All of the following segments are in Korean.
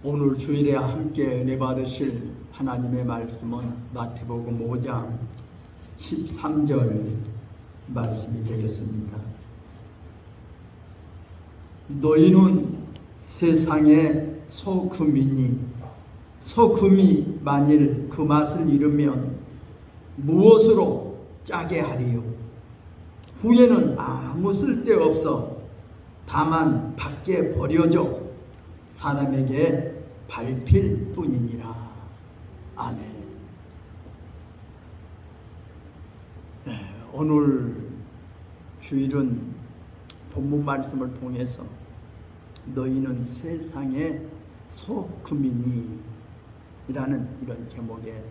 오늘 주일에 함께 은혜 받으실 하나님의 말씀은 마태복음 5장 13절 말씀이 되겠습니다. 너희는 세상의 소금이니 소금이 만일 그 맛을 잃으면 무엇으로 짜게 하리요? 후에는 아무 쓸데없어 다만 밖에 버려져 사람에게 밟힐 뿐이니라. 아멘. 오늘 주일은 본문 말씀을 통해서 너희는 세상의 소금이니 이라는 이런 제목의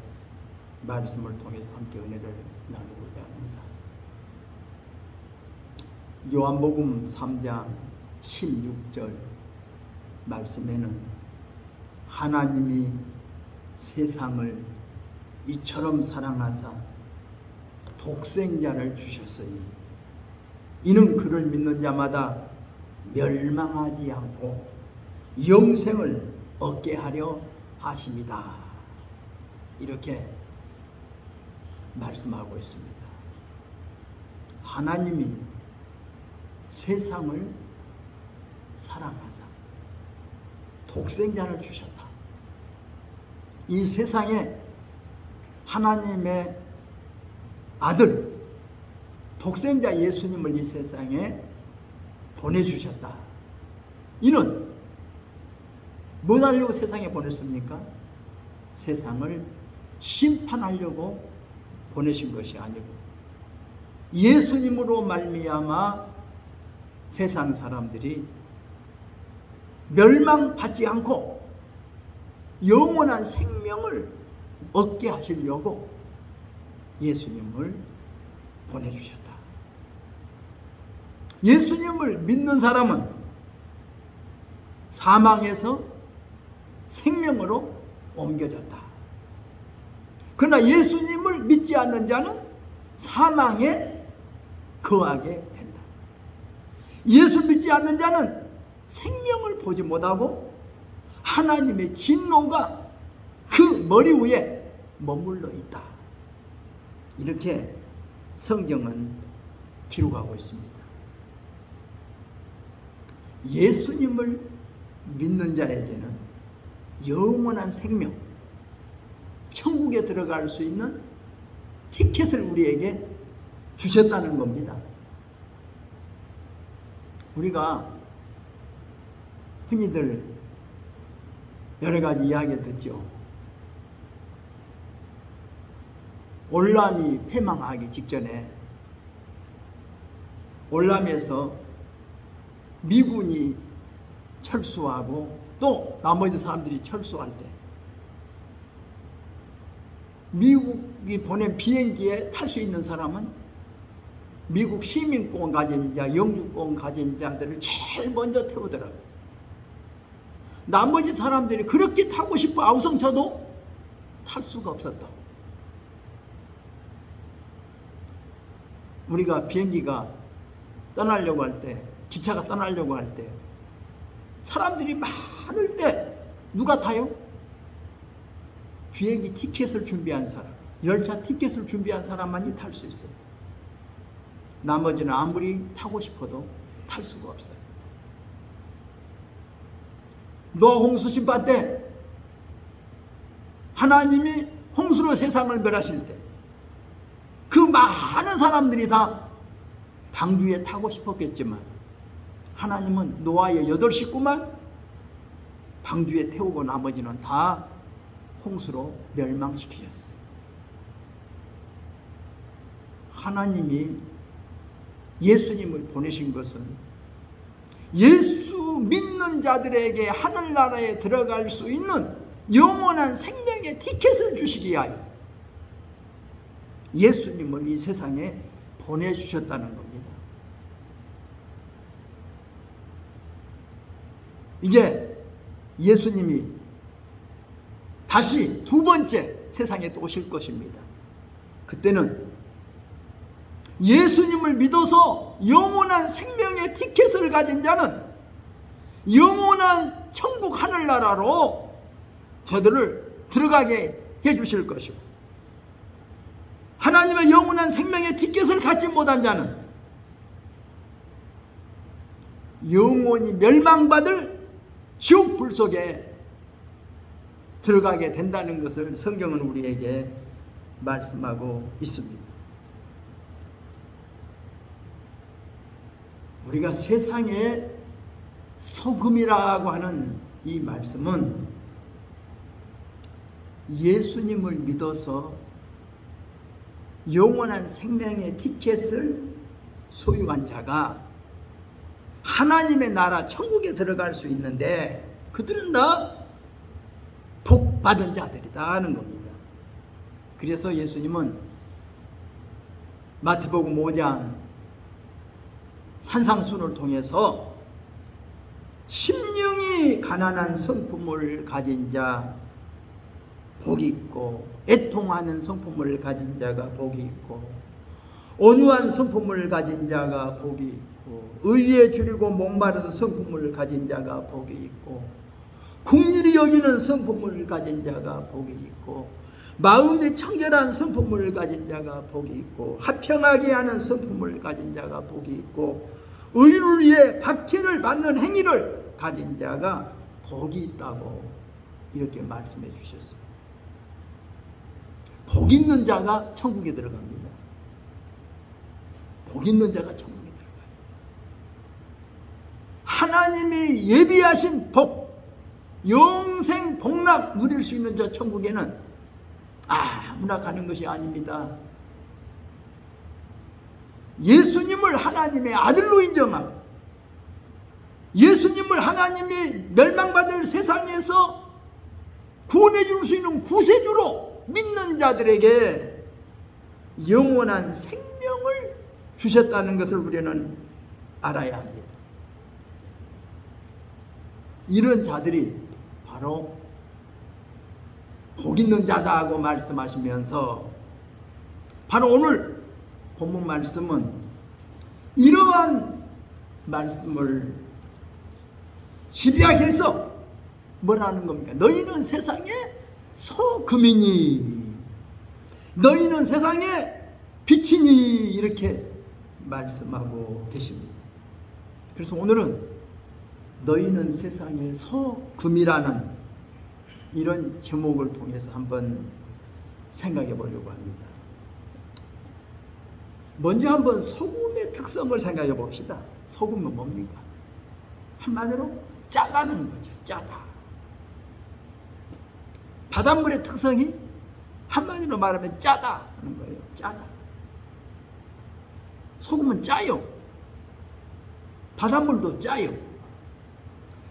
말씀을 통해서 함께 은혜를 나누고자 합니다. 요한복음 3장 16절 말씀에는 하나님이 세상을 이처럼 사랑하사 독생자를 주셨으니 이는 그를 믿는 자마다 멸망하지 않고 영생을 얻게 하려 하심이다. 이렇게 말씀하고 있습니다. 하나님이 세상을 사랑하사 독생자를 주셨다. 이 세상에 하나님의 아들 독생자 예수님을 이 세상에 보내주셨다. 이는 뭐 하려고 세상에 보냈습니까? 세상을 심판하려고 보내신 것이 아니고 예수님으로 말미암아 세상 사람들이 멸망받지 않고 영원한 생명을 얻게 하시려고 예수님을 보내주셨다. 예수님을 믿는 사람은 사망에서 생명으로 옮겨졌다. 그러나 예수님을 믿지 않는 자는 사망에 거하게 된다. 예수 믿지 않는 자는 생명을 보지 못하고 하나님의 진노가 그 머리 위에 머물러 있다. 이렇게 성경은 기록하고 있습니다. 예수님을 믿는 자에게는 영원한 생명, 천국에 들어갈 수 있는 티켓을 우리에게 주셨다는 겁니다. 우리가 흔히들 여러 가지 이야기 듣죠. 올람이 패망하기 직전에 올람에서 미군이 철수하고 또 나머지 사람들이 철수할 때 미국이 보낸 비행기에 탈 수 있는 사람은 미국 시민권 가진 자, 영주권 가진 자들을 제일 먼저 태우더라고요. 나머지 사람들이 그렇게 타고 싶어 아우성쳐도 탈 수가 없었다고. 우리가 비행기가 떠나려고 할 때, 기차가 떠나려고 할 때 사람들이 많을 때 누가 타요? 비행기 티켓을 준비한 사람, 열차 티켓을 준비한 사람만이 탈 수 있어요. 나머지는 아무리 타고 싶어도 탈 수가 없어요. 노아 홍수 심판 때 하나님이 홍수로 세상을 멸하실 때 그 많은 사람들이 다 방주에 타고 싶었겠지만 하나님은 노아의 8 식구만 방주에 태우고 나머지는 다 홍수로 멸망시키셨어요. 하나님이 예수님을 보내신 것은 예수 믿는 자들에게 하늘나라에 들어갈 수 있는 영원한 생명의 티켓을 주시기 위하여 예수님을 이 세상에 보내주셨다는 겁니다. 이제 예수님이 다시 2번째 세상에 또 오실 것입니다. 그때는 예수님을 믿어서 영원한 생명의 티켓을 가진 자는 영원한 천국 하늘나라로 저들을 들어가게 해주실 것이고, 하나님의 영원한 생명의 티켓을 갖지 못한 자는 영원히 멸망받을 지옥 불 속에 들어가게 된다는 것을 성경은 우리에게 말씀하고 있습니다. 우리가 세상의 소금이라고 하는 이 말씀은 예수님을 믿어서 영원한 생명의 티켓을 소유한 자가 하나님의 나라 천국에 들어갈 수 있는데, 그들은 다 복 받은 자들이다 하는 겁니다. 그래서 예수님은 마태복음 5장 산상순을 통해서 심령이 가난한 성품을 가진 자 복이 있고, 애통하는 성품을 가진 자가 복이 있고, 온유한 성품을 가진 자가 복이 있고, 의에 줄이고 목마른 성품을 가진 자가 복이 있고, 긍휼히 여기는 성품을 가진 자가 복이 있고, 마음이 청결한 성품을 가진 자가 복이 있고, 화평하게 하는 성품을 가진 자가 복이 있고, 의를 위해 박해를 받는 행위를 가진 자가 복이 있다고 이렇게 말씀해 주셨습니다. 복 있는 자가 천국에 들어갑니다. 복 있는 자가 천국에 들어가요. 하나님이 예비하신 복, 영생 복락 누릴 수 있는 저 천국에는 아무나 가는 것이 아닙니다. 예수님을 하나님의 아들로 인정하고, 예수님을 하나님이 멸망받을 세상에서 구원해 줄 수 있는 구세주로 믿는 자들에게 영원한 생명을 주셨다는 것을 우리는 알아야 합니다. 이런 자들이 바로 복 있는 자다고 말씀하시면서, 바로 오늘 본문 말씀은 이러한 말씀을 집약해서 뭐라는 겁니까? 너희는 세상의 소금이니, 너희는 세상의 빛이니, 이렇게 말씀하고 계십니다. 그래서 오늘은 너희는 세상의 소금이라는 이런 제목을 통해서 한번 생각해 보려고 합니다. 먼저 한번 소금의 특성을 생각해 봅시다. 소금은 뭡니까? 한마디로 짜다는 거죠. 짜다. 바닷물의 특성이 한마디로 말하면 짜다 하는 거예요. 짜다. 소금은 짜요. 바닷물도 짜요.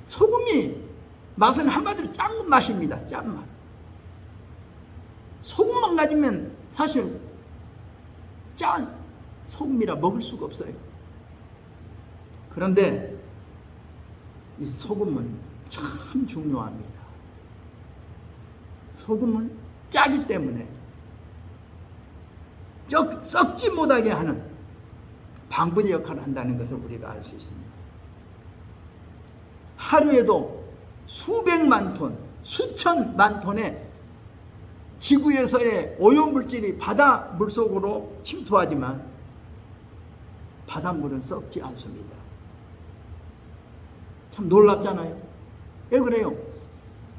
소금이 맛은 한마디로 짠 맛입니다. 짠 맛. 소금만 가지면 사실 짠 소금이라 먹을 수가 없어요. 그런데 이 소금은 참 중요합니다. 소금은 짜기 때문에 썩지 못하게 하는 방부제 역할을 한다는 것을 우리가 알 수 있습니다. 하루에도 수백만 톤, 수천만 톤의 지구에서의 오염물질이 바다 물속으로 침투하지만 바닷물은 썩지 않습니다. 참 놀랍잖아요. 왜 그래요?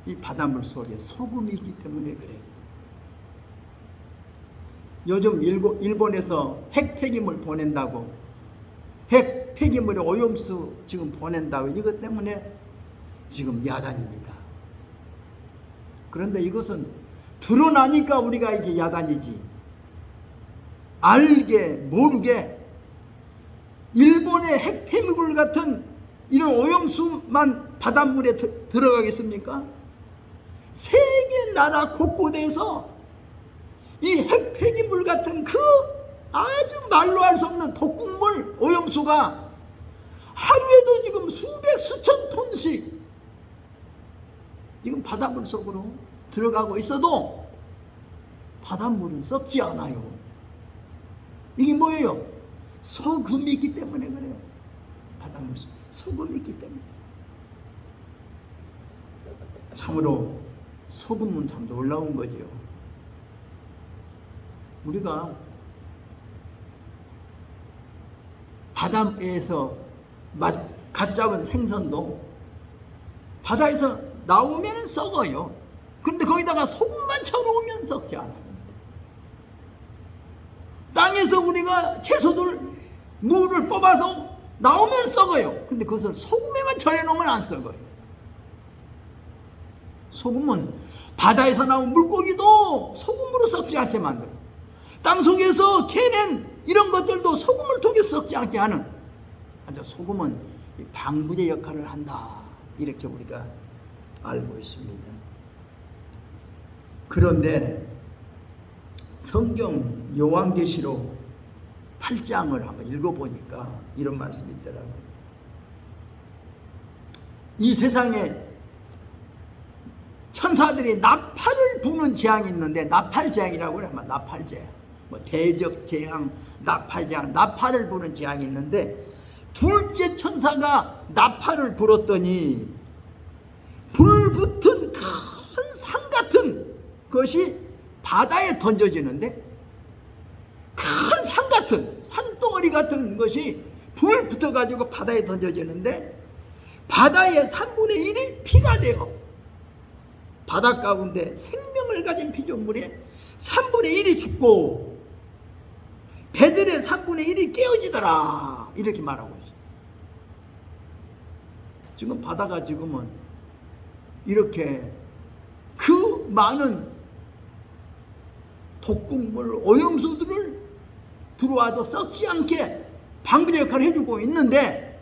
이 바닷물 속에 소금이 있기 때문에 그래요. 요즘 일본에서 핵 폐기물 보낸다고, 핵 폐기물의 오염수 지금 보낸다고, 이것 때문에 지금 야단입니다. 그런데 이것은 드러나니까 우리가 이게 야단이지, 알게 모르게 일본의 핵 폐기물 같은 이런 오염수만 바닷물에 들어가겠습니까? 세계 나라 곳곳에서 이 핵 폐기물 같은 그 아주 말로 할 수 없는 독극물 오염수가 하루에도 지금 수백 수천 톤씩 지금 바닷물 속으로 들어가고 있어도 바닷물은 썩지 않아요. 이게 뭐예요? 소금이 있기 때문에 그래요. 바닷물 속에 소금이 있기 때문에. 참으로 소금은 참 놀라운 거죠. 우리가 바다에서 갓 잡은 생선도 바다에서 나오면 썩어요. 그런데 거기다가 소금만 쳐놓으면 썩지 않아요. 땅에서 우리가 채소들 물을 뽑아서 나오면 썩어요. 근데 그것을 소금에만 절여놓으면 안 썩어요. 소금은 바다에서 나온 물고기도 소금으로 썩지 않게 만들어요. 땅속에서 캐낸 이런 것들도 소금을 통해 썩지 않게 하는, 아주 소금은 방부제 역할을 한다, 이렇게 우리가 알고 있습니다. 그런데 성경 요한계시록 8장을 한번 읽어보니까 이런 말씀이 있더라고요. 이 세상에 천사들이 나팔을 부는 재앙이 있는데, 나팔재앙이라고 하면 나팔재앙, 대적재앙, 나팔재앙, 나팔을 부는 재앙이 있는데, 둘째 천사가 나팔을 불었더니 불붙은 큰 산 같은 것이 바다에 던져지는데, 큰 산 같은, 산덩어리 같은 것이 불 붙어가지고 바다에 던져지는데, 바다의 3분의 1이 피가 되어 바다 가운데 생명을 가진 피조물의 3분의 1이 죽고 배들의 3분의 1이 깨어지더라, 이렇게 말하고 있어요. 지금 바다가 지금은 이렇게 그 많은 독극물, 오염수들을 들어와도 썩지 않게 방부제 역할을 해주고 있는데,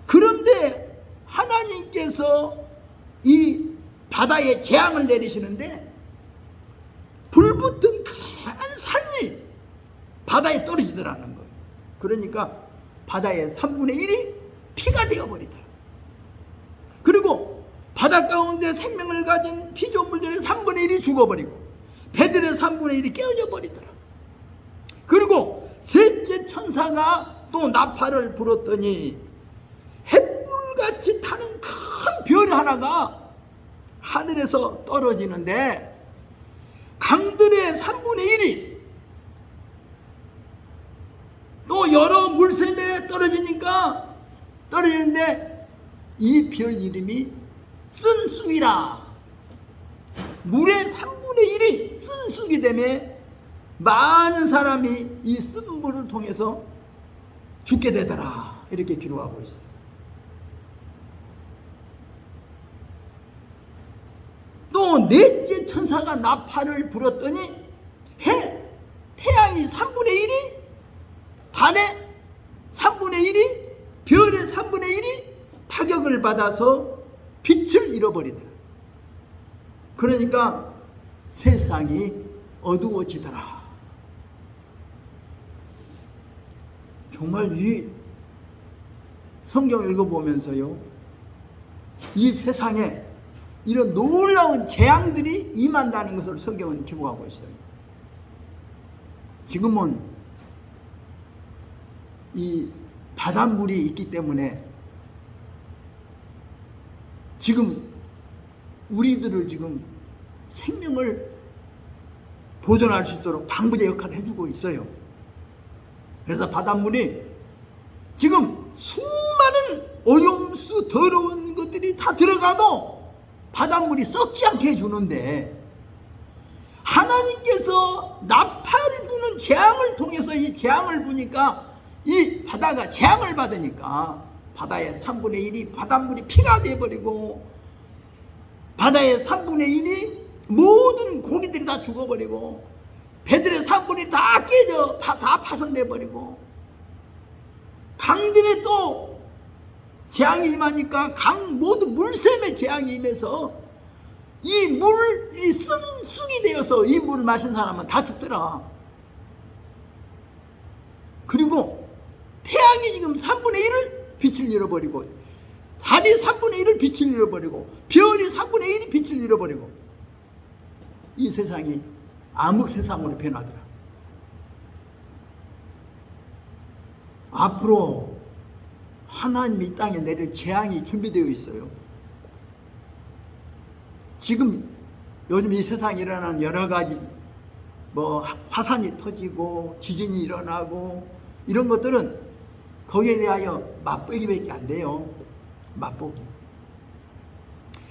그런데 하나님께서 이 바다에 재앙을 내리시는데 불붙은 큰 산이 바다에 떨어지더라는 거예요. 그러니까 바다의 3분의 1이 피가 되어버리더라. 그리고 바다 가운데 생명을 가진 피조물들의 3분의 1이 죽어버리고 배들의 3분의 1이 깨어져 버리더라. 그리고 셋째 천사가 또 나팔을 불었더니 햇불같이 타는 큰 별 하나가 하늘에서 떨어지는데, 강들의 3분의 1이 또 여러 물샘에 떨어지는데 이 별 이름이 쓴쑥이라. 물의 3분의 1이 쓴쑥이 되면 많은 사람이 이 쓴물을 통해서 죽게 되더라, 이렇게 기록하고 있어요. 또 넷째 천사가 나팔을 불었더니 태양이 3분의 1이, 달의 3분의 1이, 별의 3분의 1이 타격을 받아서 빛을 잃어버리더라. 그러니까 세상이 어두워지더라. 정말 이 성경 읽어보면서요, 이 세상에 이런 놀라운 재앙들이 임한다는 것을 성경은 기록하고 있어요. 지금은 이 바닷물이 있기 때문에 지금 우리들을 지금 생명을 보존할 수 있도록 방부제 역할을 해주고 있어요. 그래서 바닷물이 지금 수많은 오염수, 더러운 것들이 다 들어가도 바닷물이 썩지 않게 해주는데, 하나님께서 나팔을 부는 재앙을 통해서 이 재앙을 부니까 이 바다가 재앙을 받으니까 바다의 3분의 1이 바닷물이 피가 되어버리고, 바다의 3분의 1이 모든 고기들이 다 죽어버리고, 배들의 3분의 1이 다 깨져 다 파손돼버리고, 강들에 또 재앙이 임하니까 모든 물샘에 재앙이 임해서 이 물이 쓴쑥이 되어서 이 물을 마신 사람은 다 죽더라. 그리고 태양이 지금 3분의 1을 빛을 잃어버리고, 달이 3분의 1을 빛을 잃어버리고, 별이 3분의 1이 빛을 잃어버리고, 이 세상이 암흑 세상으로 변하더라. 앞으로 하나님이 이 땅에 내릴 재앙이 준비되어 있어요. 지금 요즘 이 세상에 일어나는 여러 가지 뭐 화산이 터지고 지진이 일어나고 이런 것들은 거기에 대하여 맛보기밖에 안 돼요. 맛보기.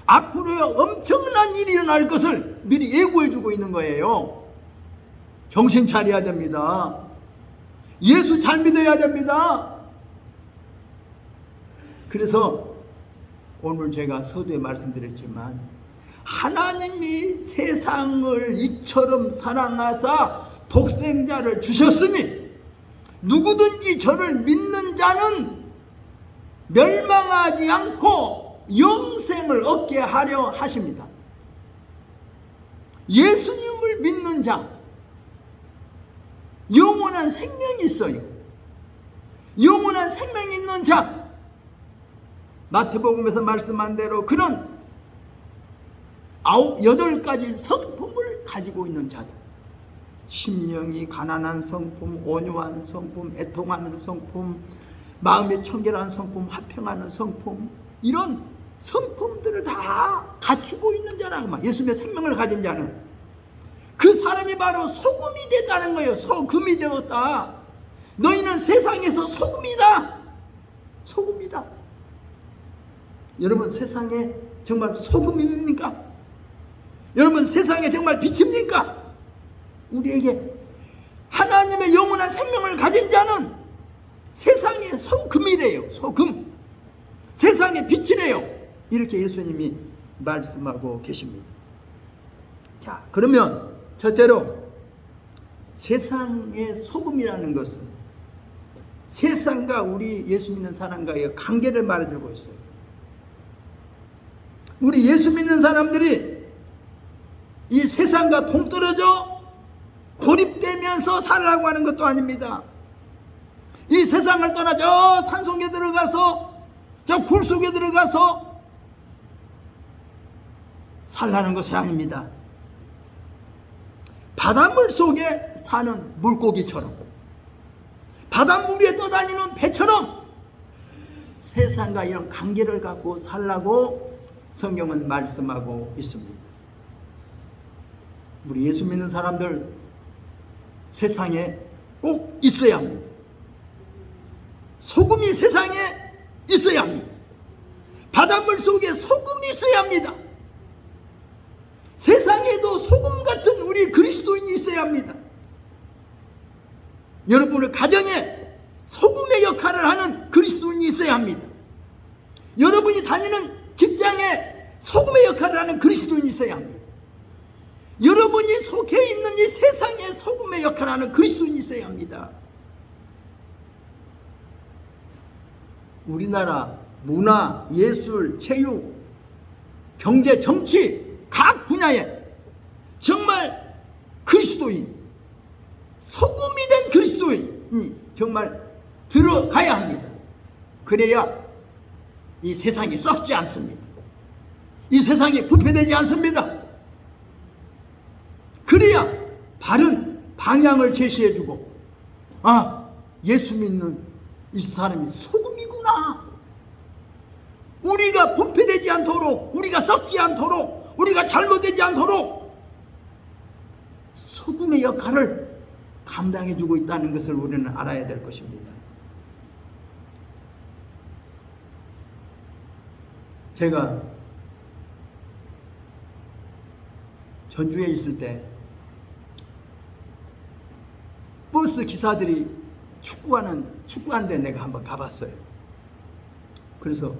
앞으로 엄청난 일이 일어날 것을 미리 예고해 주고 있는 거예요. 정신 차려야 됩니다. 예수 잘 믿어야 됩니다. 그래서 오늘 제가 서두에 말씀드렸지만 하나님이 세상을 이처럼 사랑하사 독생자를 주셨으니 누구든지 저를 믿는 자는 멸망하지 않고 영생을 얻게 하려 하십니다. 예수님을 믿는 자, 영원한 생명이 있어요. 영원한 생명이 있는 자, 마태복음에서 말씀한 대로 그런 8가지 성품을 가지고 있는 자들, 심령이 가난한 성품, 온유한 성품, 애통하는 성품, 마음이 청결한 성품, 화평하는 성품, 이런 성품들을 다 갖추고 있는 자라고 말. 예수님의 생명을 가진 자는 그 사람이 바로 소금이 됐다는 거예요. 소금이 되었다. 너희는 세상에서 소금이다. 소금이다. 여러분, 세상에 정말 소금입니까? 여러분, 세상에 정말 빛입니까? 우리에게 하나님의 영원한 생명을 가진 자는 세상의 소금이래요. 소금. 세상의 빛이래요. 이렇게 예수님이 말씀하고 계십니다. 자, 그러면 첫째로 세상의 소금이라는 것은 세상과 우리 예수 믿는 사람과의 관계를 말해주고 있어요. 우리 예수 믿는 사람들이 이 세상과 동떨어져 고립되면서 살라고 하는 것도 아닙니다. 이 세상을 떠나 저 산속에 들어가서 저 굴 속에 들어가서 살라는 것이 아닙니다. 바닷물 속에 사는 물고기처럼, 바닷물 위에 떠다니는 배처럼 세상과 이런 관계를 갖고 살라고 성경은 말씀하고 있습니다. 우리 예수 믿는 사람들 세상에 꼭 있어야 합니다. 소금이 세상에 있어야 합니다. 바닷물 속에 소금이 있어야 합니다. 세상에도 소금 같은 우리 그리스도인이 있어야 합니다. 여러분의 가정에 소금의 역할을 하는 그리스도인이 있어야 합니다. 여러분이 다니는 직장에 소금의 역할을 하는 그리스도인이 있어야 합니다. 여러분이 속해 있는 이 세상에 소금의 역할을 하는 그리스도인이 있어야 합니다. 우리나라 문화, 예술, 체육, 경제, 정치 각 분야에 정말 그리스도인, 소금이 된 그리스도인이 정말 들어가야 합니다. 그래야 이 세상이 썩지 않습니다. 이 세상이 부패되지 않습니다. 그래야 바른 방향을 제시해주고, 아, 예수 믿는 이 사람이 소금이구나. 우리가 부패되지 않도록, 우리가 썩지 않도록, 우리가 잘못되지 않도록 소금의 역할을 감당해주고 있다는 것을 우리는 알아야 될 것입니다. 제가 전주에 있을 때 버스 기사들이 축구하는 데 내가 한번 가봤어요. 그래서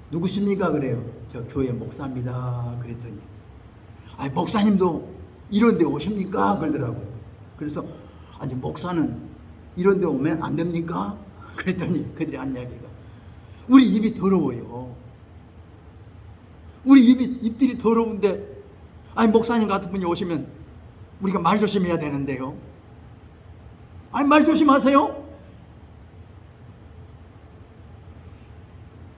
누구십니까? 그래요. 저 교회 목사입니다. 그랬더니, 아니, 목사님도 이런 데 오십니까? 그러더라고요. 그래서, 아니, 목사는 이런 데 오면 안 됩니까? 그랬더니 그들이 한 이야기가, 우리 입이 더러워요. 우리 입들이 더러운데, 아니, 목사님 같은 분이 오시면 우리가 말 조심해야 되는데요. 아니, 말 조심하세요.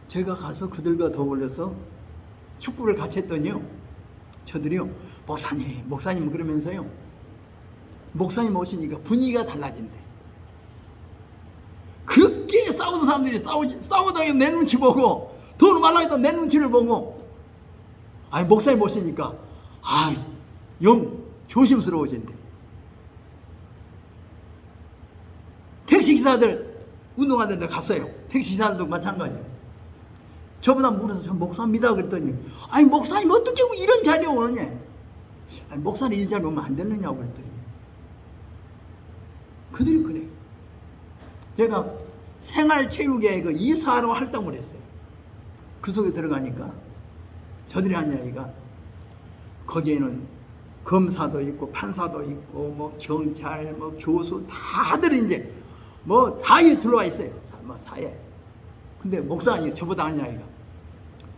제가 가서 그들과 더불어서 축구를 같이 했더니요, 저들이요, 목사님 그러면서요, 목사님 오시니까 분위기가 달라진대. 그렇게 싸우는 사람들이 싸우다가 내 눈치 보고, 돈 말라 했던 내 눈치를 보고, 아니 목사님 모시니까 영 조심스러워진대. 택시기사들 운동하는 데 갔어요. 택시기사들도 마찬가지예요. 저보다 물어서 저 목사입니다 그랬더니 아니 목사님 어떻게 이런 자리에 오느냐. 아니 목사님 이 자리에 오면 안 되느냐고 그랬더니 그들이 그래. 제가 생활체육회 그 이사로 활동을 했어요. 그 속에 들어가니까 저들이 한 이야기가 거기에는 검사도 있고 판사도 있고 뭐 경찰 뭐 교수 다들 이제 뭐 다에 들어와 있어요. 사회. 근데 목사님 저보다 한 이야기가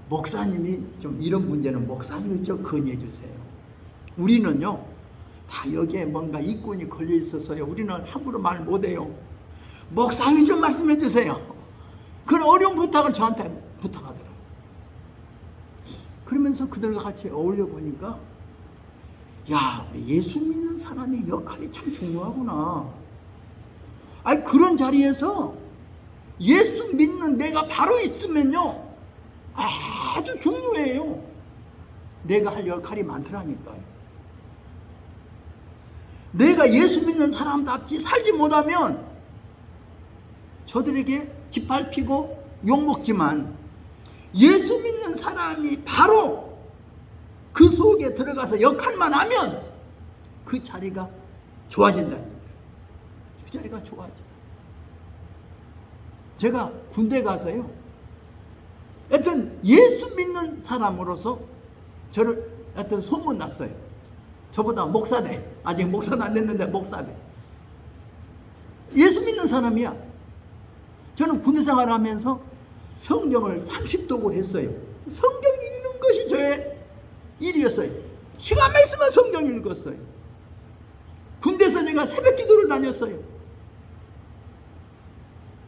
목사님이 좀 이런 문제는 목사님이 좀 건의해 주세요. 우리는요 다 여기에 뭔가 이권이 걸려 있어서요 우리는 함부로 말 못해요. 목사님이 좀 말씀해 주세요. 그런 어려운 부탁을 저한테 부탁하더라고요. 그러면서 그들과 같이 어울려 보니까 야 예수 믿는 사람의 역할이 참 중요하구나. 아니 그런 자리에서 예수 믿는 내가 바로 있으면요 아주 중요해요. 내가 할 역할이 많더라니까요. 내가 예수 믿는 사람답지 살지 못하면 저들에게 짓밟히고 욕먹지만 예수 믿는 사람이 바로 그 속에 들어가서 역할만 하면 그 자리가 좋아진다. 그 자리가 좋아져. 제가 군대 가서요 하여튼 예수 믿는 사람으로서 저를 하여튼 소문났어요. 저보다 목사대, 아직 목사도 안 됐는데 목사대. 예수 믿는 사람이야. 저는 군대 생활을 하면서 성경을 30독을 했어요. 성경 읽는 것이 저의 일이었어요. 시간만 있으면 성경 읽었어요. 군대에서 제가 새벽 기도를 다녔어요.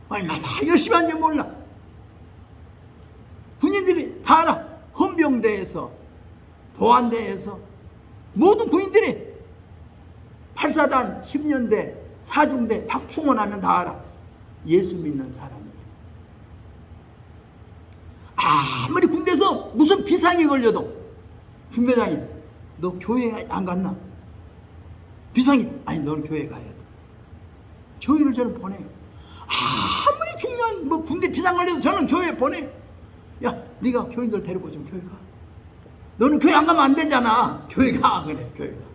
얼마나 열심히 하는지 몰라. 군인들이 다 알아. 헌병대에서 보안대에서 모든 군인들이 8사단 10년대 4중대 박충원 하면 다 알아. 예수 믿는 사람이에요. 아무리 군대에서 무슨 비상이 걸려도 중대장이 너 교회 안 갔나? 비상이 아니 너는 교회 가야 돼. 교회를 저는 보내요. 아무리 중요한 뭐 군대 비상 걸려도 저는 교회에 보내요. 야 네가 교인들 데리고 좀 교회 가. 너는 교회 안 가면 안 되잖아. 교회 가. 그래 교회 가.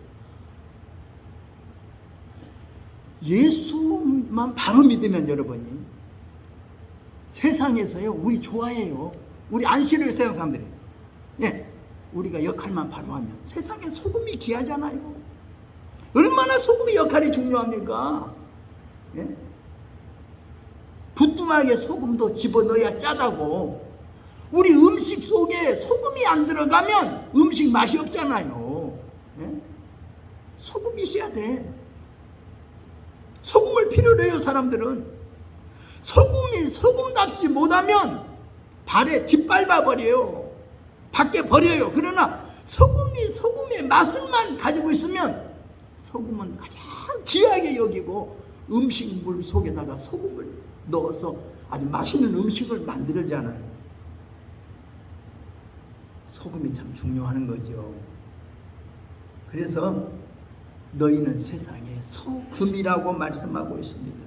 예수만 바로 믿으면 여러분이 세상에서요 우리 좋아해요. 우리 안 싫어요 세상 사람들이. 예, 우리가 역할만 바로 하면 세상에 소금이 귀하잖아요. 얼마나 소금의 역할이 중요합니까? 예? 부뚜막에 소금도 집어넣어야 짜다고. 우리 음식 속에 소금이 안 들어가면 음식 맛이 없잖아요. 예? 소금이 있어야 돼. 소금을 필요로 해요 사람들은. 소금이 소금답지 못하면 발에 짓밟아 버려요. 밖에 버려요. 그러나 소금이 소금의 맛을만 가지고 있으면 소금은 가장 귀하게 여기고 음식물 속에다가 소금을 넣어서 아주 맛있는 음식을 만들잖아요. 소금이 참 중요한 거죠. 그래서 너희는 세상에 소금이라고 말씀하고 있습니다.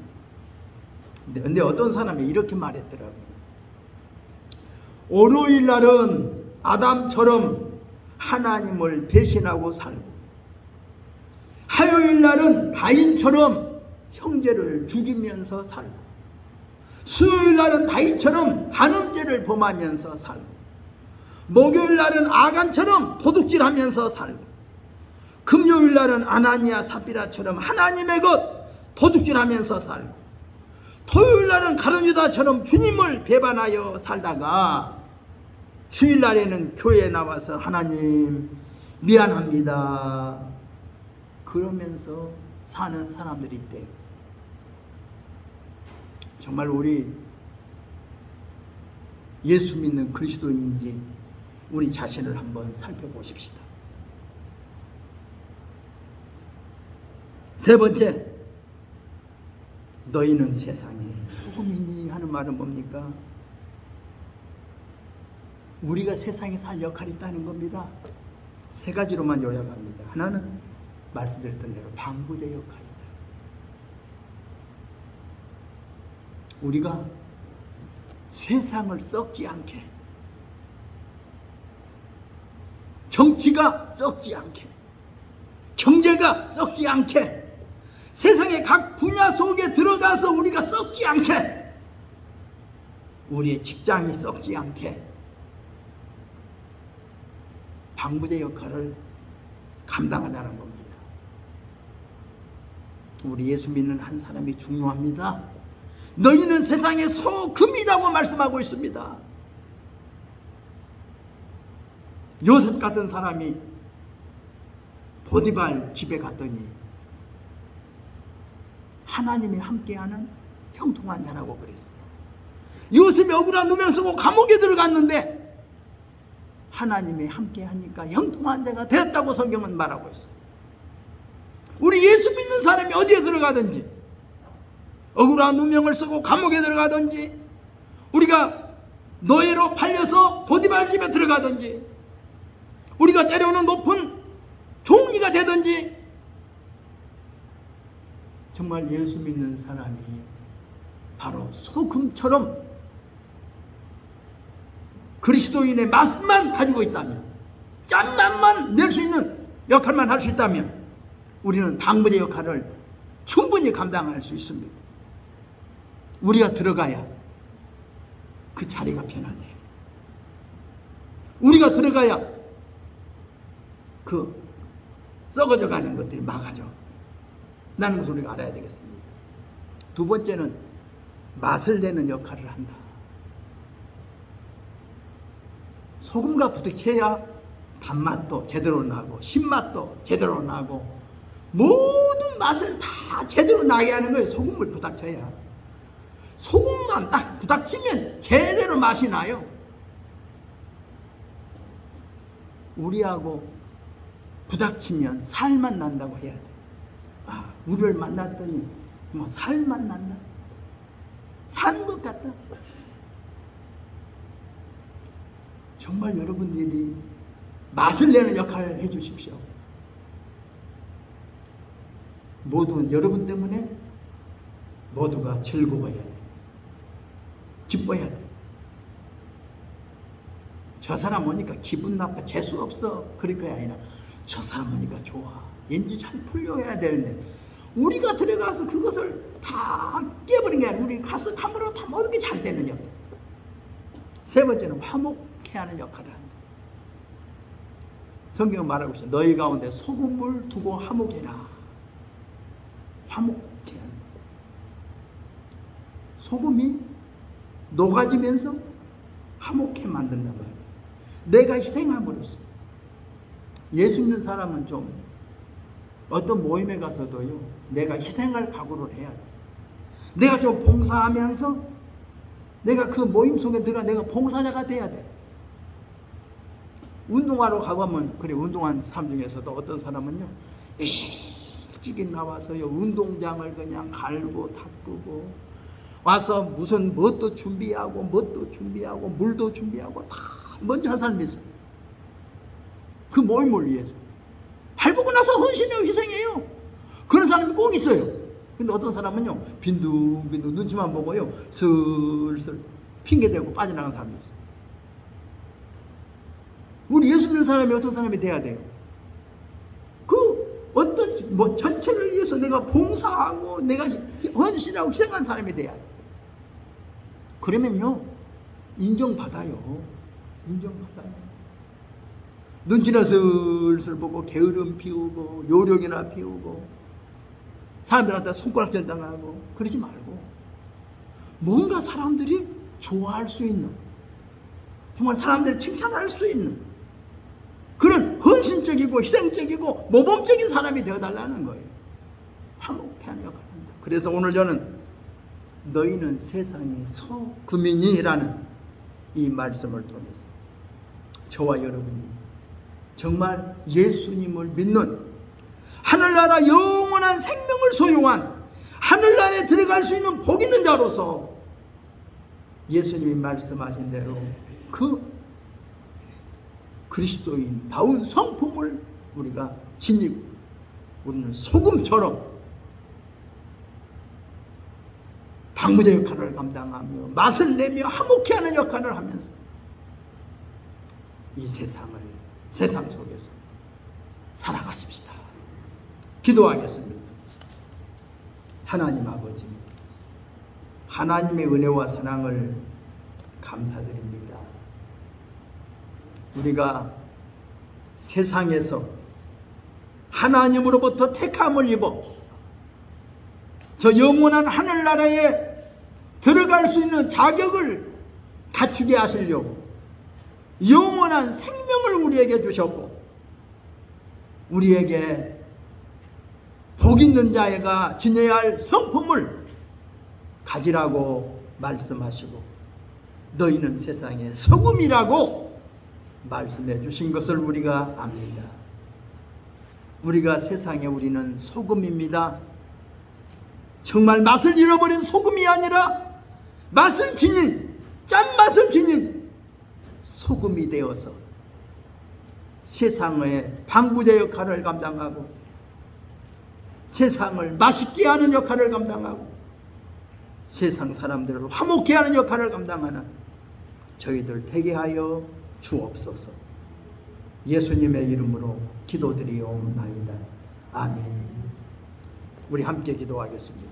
근데 어떤 사람이 이렇게 말했더라고요. 월요일 날은 아담처럼 하나님을 배신하고 살고, 화요일 날은 가인처럼 형제를 죽이면서 살고, 수요일 날은 다윗처럼 간음죄를 범하면서 살고, 목요일 날은 아간처럼 도둑질하면서 살고, 금요일 날은 아나니아 삽비라처럼 하나님의 것 도둑질하면서 살고, 토요일 날은 가룟유다처럼 주님을 배반하여 살다가 주일 날에는 교회에 나와서 하나님 미안합니다 그러면서 사는 사람들이 있대요. 정말 우리 예수 믿는 그리스도인인지 우리 자신을 한번 살펴보십시다. 세 번째, 너희는 세상에 소금이니 하는 말은 뭡니까? 우리가 세상에 살 역할이 있다는 겁니다. 세 가지로만 요약합니다. 하나는 말씀드렸던 대로 방부제 역할이다. 우리가 세상을 썩지 않게, 정치가 썩지 않게, 경제가 썩지 않게, 세상의 각 분야 속에 들어가서 우리가 썩지 않게, 우리의 직장이 썩지 않게 방부제 역할을 감당하자는 겁니다. 우리 예수 믿는 한 사람이 중요합니다. 너희는 세상의 소금이라고 말씀하고 있습니다. 요셉 같은 사람이 보디발 집에 갔더니 하나님이 함께하는 형통한 자라고 그랬어요. 요셉이 억울한 누명 쓰고 감옥에 들어갔는데 하나님이 함께하니까 형통한 자가 되었다고 성경은 말하고 있어요. 우리 예수 믿는 사람이 어디에 들어가든지, 억울한 누명을 쓰고 감옥에 들어가든지, 우리가 노예로 팔려서 보디발 집에 들어가든지, 우리가 때려오는 높은 종리가 되든지, 정말 예수 믿는 사람이 바로 소금처럼 그리스도인의 맛만 가지고 있다면, 짠맛만 낼 수 있는 역할만 할 수 있다면 우리는 방부제 역할을 충분히 감당할 수 있습니다. 우리가 들어가야 그 자리가 변화돼요. 우리가 들어가야 그 썩어져 가는 것들이 막아져 나는 것을 우리가 알아야 되겠습니다. 두 번째는 맛을 내는 역할을 한다. 소금과 부딪혀야 단맛도 제대로 나고 신맛도 제대로 나고 모든 맛을 다 제대로 나게 하는 거예요. 소금을 부닥쳐야. 소금만 딱 부닥치면 제대로 맛이 나요. 우리하고 부닥치면 살맛 난다고 해야 돼. 아, 우리를 만났더니 뭐 살맛 난다. 사는 것 같다. 정말 여러분들이 맛을 내는 역할을 해주십시오. 모두 여러분 때문에 모두가 즐거워야 돼. 기뻐야 돼. 저 사람 오니까 기분 나빠, 재수 없어, 그럴 거야 아니라 저 사람 오니까 좋아, 왠지 잘 풀려야 되는데 우리가 들어가서 그것을 다 깨버린 게 아니라 우리 가서 감으로 다 모든 게 잘 되는 역할. 세 번째는 화목케 하는 역할을 한다. 성경은 말하고 있어요. 너희 가운데 소금을 두고 화목해라. 화목케 한다. 소금이 녹아지면서 화목해 만든단 말이에요. 내가 희생함으로써. 예수 믿는 사람은 좀 어떤 모임에 가서도요, 내가 희생할 각오를 해야 돼. 내가 좀 봉사하면서 내가 그 모임 속에 들어가 내가 봉사자가 돼야 돼. 운동하러 가보면 그래, 운동한 사람 중에서도 어떤 사람은요, 일찍 나와서요 운동장을 그냥 갈고 닦고 와서 무슨 뭣도 준비하고 물도 준비하고 다 먼저 한 사람이 있어요. 그 모임을 위해서 발보고 나서 헌신해요, 희생해요. 그런 사람이 꼭 있어요. 근데 어떤 사람은요 빈둥빈둥 눈치만 보고요 슬슬 핑계대고 빠져나간 사람이 있어요. 우리 예수 믿는 사람이 어떤 사람이 돼야 돼요? 그 어떤 뭐 전체를 위해서 내가 봉사하고 내가 헌신하고 희생한 사람이 돼야 돼. 그러면요 인정받아요. 인정받아요. 눈치나 슬슬 보고 게으름 피우고 요령이나 피우고 사람들한테 손가락질 당하고 그러지 말고 뭔가 사람들이 좋아할 수 있는, 정말 사람들이 칭찬할 수 있는 그런 헌신적이고 희생적이고 모범적인 사람이 되어달라는 거예요. 화목케 하는 역할을 합니다. 그래서 오늘 저는 너희는 세상의 소금이니라는 이 말씀을 통해서 저와 여러분이 정말 예수님을 믿는 하늘나라 영원한 생명을 소유한 하늘나라에 들어갈 수 있는 복 있는 자로서 예수님이 말씀하신 대로 그 그리스도인다운 성품을 우리가 지니고 우리는 소금처럼 방부제 역할을 감당하며 맛을 내며 화목케 하는 역할을 하면서 이 세상 속에서 살아가십시다. 기도하겠습니다. 하나님 아버지, 하나님의 은혜와 사랑을 감사드립니다. 우리가 세상에서 하나님으로부터 택함을 입어 저 영원한 하늘나라에 들어갈 수 있는 자격을 갖추게 하시려고 영원한 생명을 우리에게 주셨고, 우리에게 복 있는 자가 지녀야 할 성품을 가지라고 말씀하시고, 너희는 세상의 소금이라고 말씀해 주신 것을 우리가 압니다. 우리가 세상에 우리는 소금입니다. 정말 맛을 잃어버린 소금이 아니라 맛을 지닌, 짠맛을 지닌 소금이 되어서 세상의 방부제 역할을 감당하고 세상을 맛있게 하는 역할을 감당하고 세상 사람들을 화목케 하는 역할을 감당하는 저희들 되게 하여 주옵소서. 예수님의 이름으로 기도드리옵나이다. 아멘. 우리 함께 기도하겠습니다.